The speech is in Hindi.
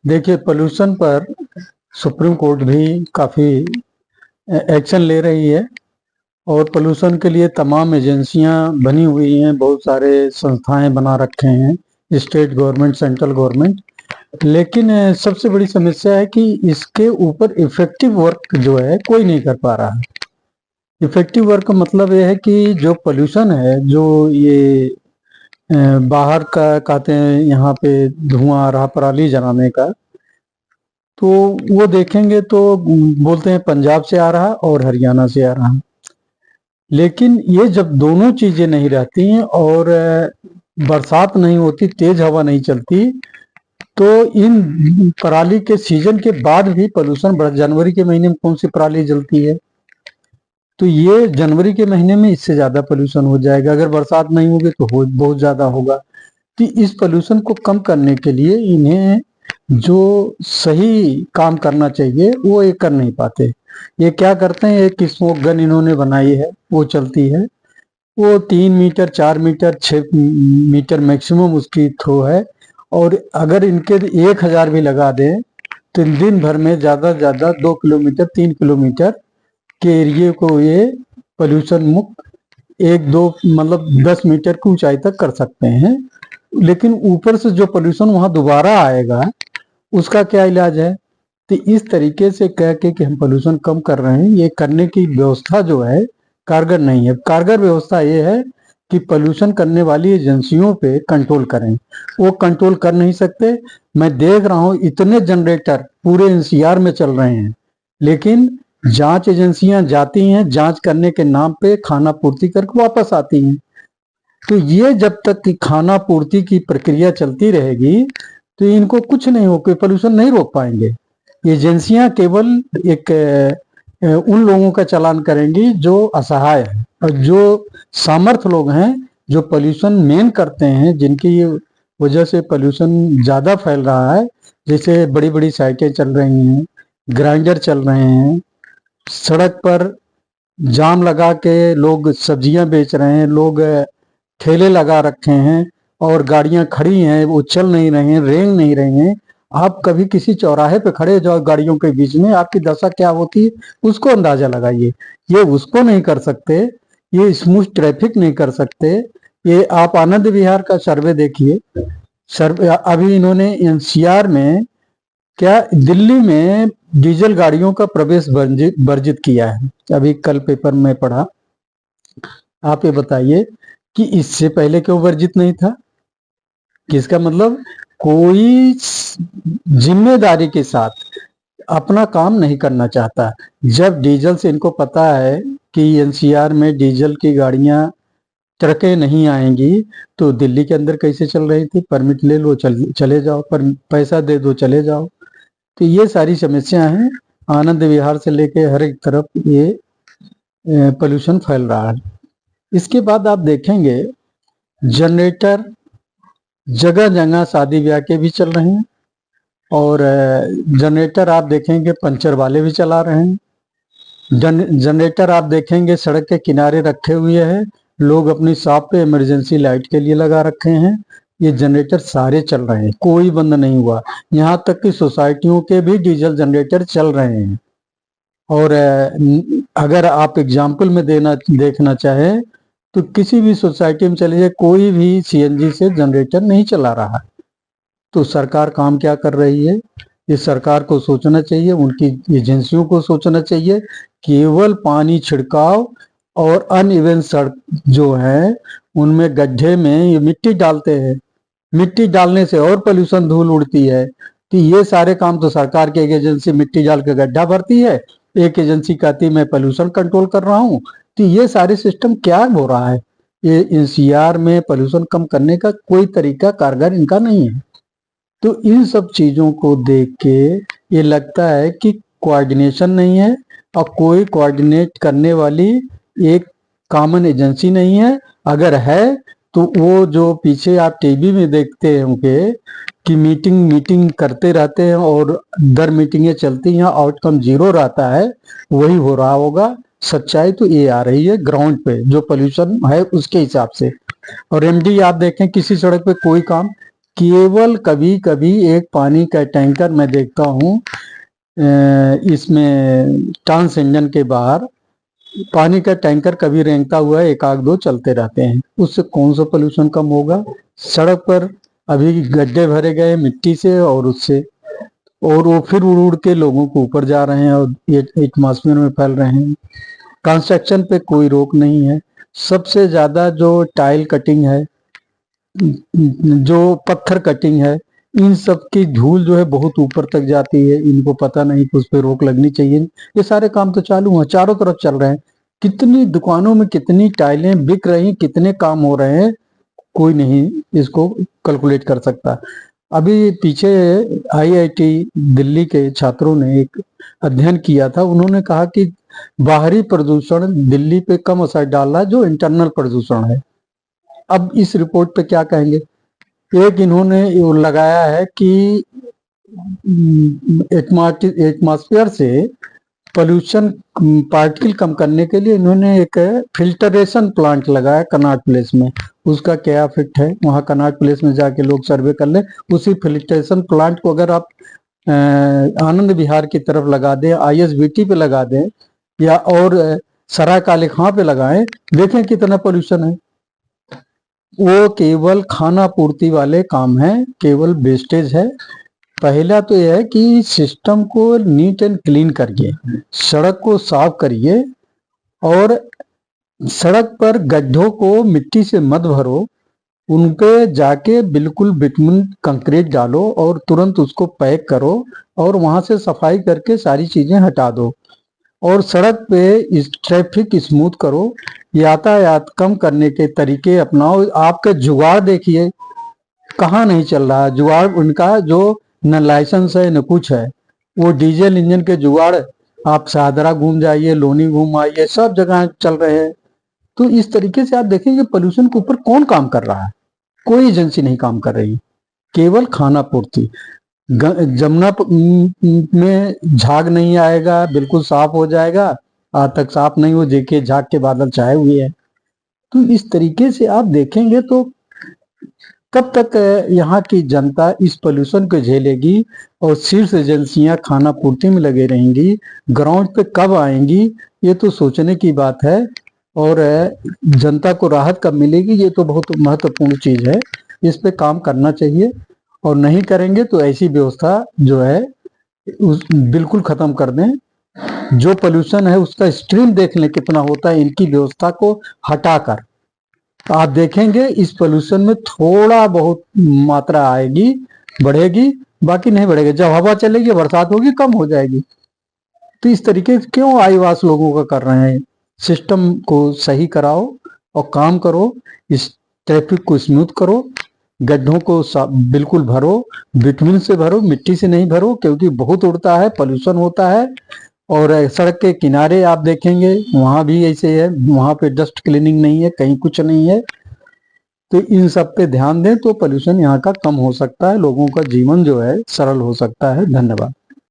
देखिए, पोल्यूशन पर सुप्रीम कोर्ट भी काफ़ी एक्शन ले रही है और पोल्यूशन के लिए तमाम एजेंसियां बनी हुई हैं, बहुत सारे संस्थाएं बना रखे हैं, स्टेट गवर्नमेंट, सेंट्रल गवर्नमेंट। लेकिन सबसे बड़ी समस्या है कि इसके ऊपर इफेक्टिव वर्क जो है कोई नहीं कर पा रहा है। इफेक्टिव वर्क का मतलब ये है कि जो पोल्यूशन है, जो ये बाहर का कहते हैं, यहाँ पे धुआं आ रहा पराली जलाने का, तो वो देखेंगे तो बोलते हैं पंजाब से आ रहा और हरियाणा से आ रहा। लेकिन ये जब दोनों चीजें नहीं रहती हैं और बरसात नहीं होती, तेज हवा नहीं चलती, तो इन पराली के सीजन के बाद भी पोल्यूशन बढ़। जनवरी के महीने में कौन सी पराली जलती है, तो ये जनवरी के महीने में इससे ज्यादा पोल्यूशन हो जाएगा। अगर बरसात नहीं होगी तो बहुत ज्यादा होगा। तो इस पोल्यूशन को कम करने के लिए इन्हें जो सही काम करना चाहिए वो ये कर नहीं पाते। ये क्या करते हैं, एक स्मोक गन इन्होंने बनाई है, वो चलती है, वो 3 मीटर 4 मीटर 6 मीटर मैक्सिमम उसकी थ्रो है। और अगर इनके 1000 भी लगा दें तो दिन भर में ज्यादा से ज्यादा 2 किलोमीटर 3 किलोमीटर के एरिए को ये पोल्यूशन मुक्त 1-2 मतलब 10 मीटर की ऊंचाई तक कर सकते हैं। लेकिन ऊपर से जो पोल्यूशन वहां दोबारा आएगा उसका क्या इलाज है। तो इस तरीके से कह के कि हम पोल्यूशन कम कर रहे हैं, ये करने की व्यवस्था जो है कारगर नहीं है। कारगर व्यवस्था ये है कि पोल्यूशन करने वाली एजेंसियों पे कंट्रोल करें। वो कंट्रोल कर नहीं सकते। मैं देख रहा हूँ इतने जनरेटर पूरे एनसीआर में चल रहे हैं, लेकिन जांच एजेंसियां जाती हैं, जांच करने के नाम पे खाना पूर्ति करके वापस आती हैं। तो ये जब तक कि खाना पूर्ति की प्रक्रिया चलती रहेगी तो इनको कुछ नहीं हो, पोल्यूशन नहीं रोक पाएंगे। एजेंसियां केवल एक उन लोगों का चालान करेंगी जो असहाय हैं, और जो सामर्थ्य लोग हैं, जो पोल्यूशन मेन करते हैं, जिनकी वजह से पोल्यूशन ज्यादा फैल रहा है, जैसे बड़ी बड़ी साइटें चल रही हैं, ग्राइंडर चल रहे हैं, सड़क पर जाम लगा के लोग सब्जियां बेच रहे हैं, लोग ठेले लगा रखे हैं और गाड़ियां खड़ी हैं, वो चल नहीं रही हैं, रेंग नहीं रही हैं। आप कभी किसी चौराहे पे खड़े जाओ गाड़ियों के बीच में, आपकी दशा क्या होती है उसको अंदाजा लगाइए। ये उसको नहीं कर सकते, ये स्मूथ ट्रैफिक नहीं कर सकते। ये आप आनंद विहार का सर्वे देखिए। सर्वे अभी इन्होंने एनसीआर में क्या, दिल्ली में डीजल गाड़ियों का प्रवेश वर्जित किया है। अभी कल पेपर में पढ़ा। आप ये बताइए कि इससे पहले क्यों वर्जित नहीं था। किसका मतलब, कोई जिम्मेदारी के साथ अपना काम नहीं करना चाहता। जब डीजल से इनको पता है कि एनसीआर में डीजल की गाड़ियां, ट्रकें नहीं आएंगी, तो दिल्ली के अंदर कैसे चल रही थी, परमिट ले लो चले जाओ, पर पैसा दे दो चले जाओ। तो ये सारी समस्या हैं। आनंद विहार से लेके हर एक तरफ ये पोल्यूशन फैल रहा है। इसके बाद आप देखेंगे जनरेटर जगह जगह शादी ब्याह के भी चल रहे हैं, और जनरेटर आप देखेंगे पंचर वाले भी चला रहे हैं। जनरेटर आप देखेंगे सड़क के किनारे रखे हुए हैं, लोग अपनी शॉप पे इमरजेंसी लाइट के लिए लगा रखे हैं। ये जनरेटर सारे चल रहे हैं, कोई बंद नहीं हुआ। यहाँ तक कि सोसाइटियों के भी डीजल जनरेटर चल रहे हैं। और अगर आप एग्जाम्पल में देखना चाहे तो किसी भी सोसाइटी में चले जाए, कोई भी सीएनजी से जनरेटर नहीं चला रहा। तो सरकार काम क्या कर रही है, ये सरकार को सोचना चाहिए, उनकी एजेंसियों को सोचना चाहिए। केवल पानी छिड़काव और अनइवन सड़क जो है उनमें गड्ढे में ये मिट्टी डालते हैं, मिट्टी डालने से और पोल्यूशन धूल उड़ती है। तो ये सारे काम तो सरकार की एक एजेंसी मिट्टी डाल के गड्ढा भरती है, एक एजेंसी कहती है मैं पोल्यूशन कंट्रोल कर रहा हूँ। तो ये सारे सिस्टम क्या हो रहा है। ये एनसीआर में पोल्यूशन कम करने का कोई तरीका कारगर इनका नहीं है। तो इन सब चीजों को देख के ये लगता है कि कोऑर्डिनेशन नहीं है, और कोई कोऑर्डिनेट करने वाली एक कॉमन एजेंसी नहीं है। अगर है तो वो जो पीछे आप टीवी में देखते होंगे कि मीटिंग करते रहते हैं और दर मीटिंगें चलती हैं, आउटकम जीरो रहता है, वही हो रहा होगा। सच्चाई तो ये आ रही है ग्राउंड पे, जो पोल्यूशन है उसके हिसाब से। और एमडी आप देखें किसी सड़क पे कोई काम केवल कभी कभी एक पानी का टैंकर मैं देखता हूँ, इसमें ट्रांस इंजन के बाहर पानी का टैंकर कभी रेंगता हुआ एक आध दो चलते रहते हैं। उससे कौन सा पोल्यूशन कम होगा? सड़क पर अभी गड्ढे भरे गए मिट्टी से और उससे, और वो फिर उड़ उड़ के लोगों को ऊपर जा रहे हैं और ये एटमॉस्फेयर में फैल रहे हैं। कंस्ट्रक्शन पे कोई रोक नहीं है। सबसे ज्यादा जो टाइल कटिंग है, जो पत्थर कटिंग है, इन सब की धूल जो है बहुत ऊपर तक जाती है। इनको पता नहीं कि उस पर रोक लगनी चाहिए। ये सारे काम तो चालू हैं, चारों तरफ चल रहे हैं। कितनी दुकानों में कितनी टाइलें बिक रही, कितने काम हो रहे हैं, कोई नहीं इसको कैलकुलेट कर सकता। अभी पीछे आईआईटी दिल्ली के छात्रों ने एक अध्ययन किया था। उन्होंने कहा कि बाहरी प्रदूषण दिल्ली पे कम असर डाल रहा है जो इंटरनल प्रदूषण है। अब इस रिपोर्ट पे क्या कहेंगे? एक इन्होंने लगाया है कि एटमॉस्फेयर से पोल्यूशन पार्टिकल कम करने के लिए इन्होंने एक फिल्टरेशन प्लांट लगाया कनॉट प्लेस में। उसका क्या इफेक्ट है, वहाँ कनॉट प्लेस में जाके लोग सर्वे कर लें। उसी फिल्टरेशन प्लांट को अगर आप आनंद विहार की तरफ लगा दें, आईएसबीटी पे लगा दें, या और सराय काले खां पे लगाएं, देखें कितना पोल्यूशन है। वो केवल खाना पूर्ति वाले काम है, केवल वेस्टेज है। पहला तो यह है कि सिस्टम को नीट एंड क्लीन करिए, सड़क को साफ करिए, और सड़क पर गड्ढों को मिट्टी से मत भरो, उन पे जाके बिल्कुल बिटुमिन कंक्रीट डालो और तुरंत उसको पैक करो और वहां से सफाई करके सारी चीजें हटा दो। और सड़क पे इस ट्रैफिक स्मूथ करो, यातायात कम करने के तरीके अपनाओ। आपके जुगाड़ देखिए कहाँ नहीं चल रहा है जुगाड़ उनका, जो न लाइसेंस है न कुछ है। वो डीजल इंजन के जुगाड़, आप सादरा घूम जाइए, लोनी घूम आइए, सब जगह चल रहे हैं। तो इस तरीके से आप देखेंगे पोल्यूशन के ऊपर कौन काम कर रहा है? कोई एजेंसी नहीं काम कर रही, केवल खाना पूर्ति। जमुना में झाग नहीं आएगा, बिल्कुल साफ हो जाएगा। आज तक साफ नहीं हो, देखिए झाग के बादल छाए हुए हैं। तो इस तरीके से आप देखेंगे तो कब तक यहाँ की जनता इस पोल्यूशन को झेलेगी और शीर्ष एजेंसियां खाना पूर्ति में लगे रहेंगी? ग्राउंड पे कब आएंगी, ये तो सोचने की बात है। और जनता को राहत कब मिलेगी, ये तो बहुत महत्वपूर्ण चीज है। इस पे काम करना चाहिए, और नहीं करेंगे तो ऐसी व्यवस्था जो है बिल्कुल खत्म कर दें। जो पोल्यूशन है उसका स्ट्रीम देख लें कितना होता है, इनकी व्यवस्था को हटाकर। तो आप देखेंगे इस पोल्यूशन में थोड़ा बहुत मात्रा आएगी, बढ़ेगी, बाकी नहीं बढ़ेगा। जब हवा चलेगी, बरसात होगी, कम हो जाएगी। तो इस तरीके से क्यों आईवास लोगों का कर रहे हैं? सिस्टम को सही कराओ और काम करो, इस ट्रैफिक को स्मूथ करो, गड्ढों को बिल्कुल भरो, बिटुमिन से भरो, मिट्टी से नहीं भरो, क्योंकि बहुत उड़ता है, पोल्यूशन होता है। और सड़क के किनारे आप देखेंगे वहां भी ऐसे है, वहां पे डस्ट क्लीनिंग नहीं है, कहीं कुछ नहीं है। तो इन सब पे ध्यान दें तो पोल्यूशन यहाँ का कम हो सकता है, लोगों का जीवन जो है सरल हो सकता है। धन्यवाद।